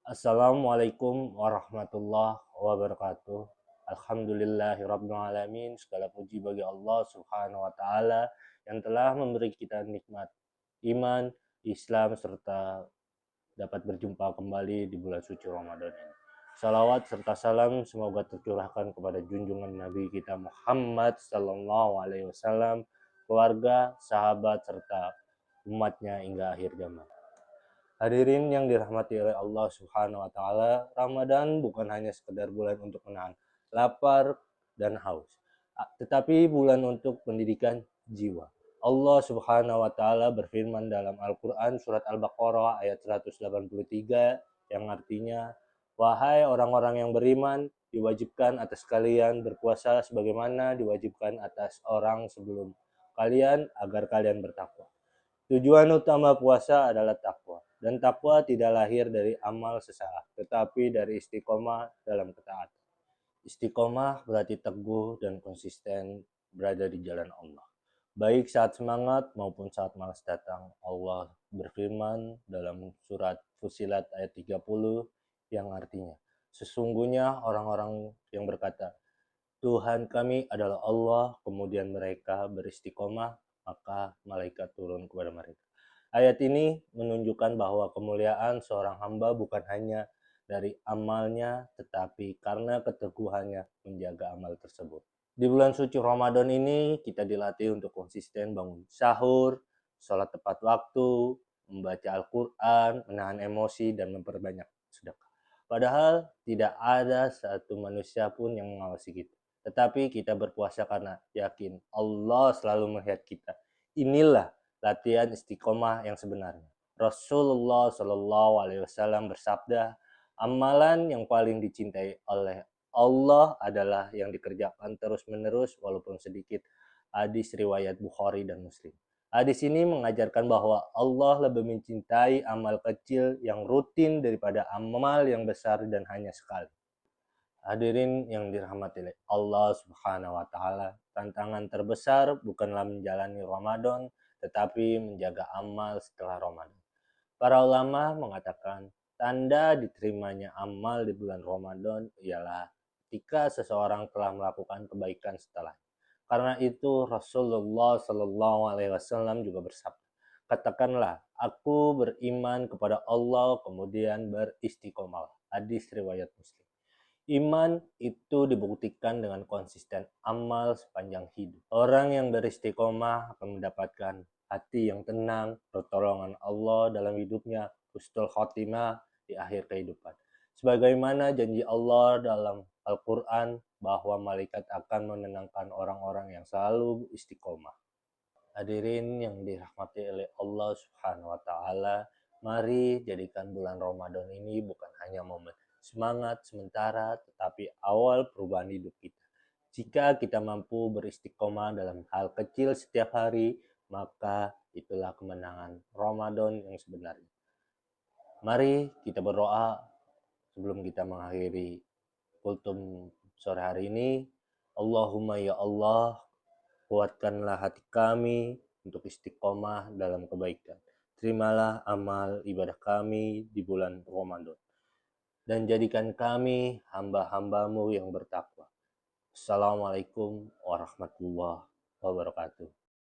Assalamualaikum warahmatullahi wabarakatuh. Alhamdulillahirabbil alamin. Segala puji bagi Allah Subhanahu wa taala yang telah memberi kita nikmat iman, Islam serta dapat berjumpa kembali di bulan suci Ramadan ini. Salawat serta salam semoga tercurahkan kepada junjungan Nabi kita Muhammad sallallahu alaihi wasallam, keluarga, sahabat serta umatnya hingga akhir zaman. Hadirin yang dirahmati oleh Allah Subhanahu wa taala, Ramadan bukan hanya sekedar bulan untuk menahan lapar dan haus, tetapi bulan untuk pendidikan jiwa. Allah Subhanahu wa taala berfirman dalam Al-Qur'an surat Al-Baqarah ayat 183 yang artinya, "Wahai orang-orang yang beriman, diwajibkan atas kalian berpuasa sebagaimana diwajibkan atas orang sebelum kalian agar kalian bertakwa." Tujuan utama puasa adalah takwa, dan takwa tidak lahir dari amal sesaat, tetapi dari istiqomah dalam ketaatan. Istiqomah berarti teguh dan konsisten berada di jalan Allah. Baik saat semangat maupun saat malas datang. Allah berfirman dalam surat Fussilat ayat 30 yang artinya, sesungguhnya orang-orang yang berkata, Tuhan kami adalah Allah, kemudian mereka beristiqomah, maka malaikat turun kepada mereka. Ayat ini menunjukkan bahwa kemuliaan seorang hamba bukan hanya dari amalnya, tetapi karena keteguhannya menjaga amal tersebut. Di bulan suci Ramadan ini, kita dilatih untuk konsisten bangun sahur, sholat tepat waktu, membaca Al-Quran, menahan emosi, dan memperbanyak sedekah. Padahal tidak ada satu manusia pun yang mengawasi kita. Tetapi kita berpuasa karena yakin Allah selalu melihat kita. Inilah latihan istiqomah yang sebenarnya. Rasulullah Shallallahu Alaihi Wasallam bersabda, amalan yang paling dicintai oleh Allah adalah yang dikerjakan terus-menerus walaupun sedikit. Hadis riwayat Bukhari dan Muslim. Hadis ini mengajarkan bahwa Allah lebih mencintai amal kecil yang rutin daripada amal yang besar dan hanya sekali. Hadirin yang dirahmati Allah Subhanahu wa taala, tantangan terbesar bukanlah menjalani Ramadan, tetapi menjaga amal setelah Ramadan. Para ulama mengatakan, tanda diterimanya amal di bulan Ramadan ialah ketika seseorang telah melakukan kebaikan setelah. Karena itu Rasulullah Shallallahu alaihi wasallam juga bersabda, katakanlah, aku beriman kepada Allah kemudian beristiqomah. Hadis riwayat Muslim. Iman itu dibuktikan dengan konsisten amal sepanjang hidup. Orang yang beristiqomah akan mendapatkan hati yang tenang, pertolongan Allah dalam hidupnya, husnul khotimah di akhir kehidupan. Sebagaimana janji Allah dalam Al-Quran bahwa malaikat akan menenangkan orang-orang yang selalu istiqomah. Hadirin yang dirahmati oleh Allah Subhanahu wa taala, mari jadikan bulan Ramadan ini bukan hanya momen semangat sementara, tetapi awal perubahan hidup kita. Jika kita mampu beristiqomah dalam hal kecil setiap hari, maka itulah kemenangan Ramadan yang sebenarnya. Mari kita berdoa sebelum kita mengakhiri kultum sore hari ini. Allahumma ya Allah, kuatkanlah hati kami untuk istiqomah dalam kebaikan. Terimalah amal ibadah kami di bulan Ramadan. Dan jadikan kami hamba-hambamu yang bertakwa. Assalamualaikum warahmatullahi wabarakatuh.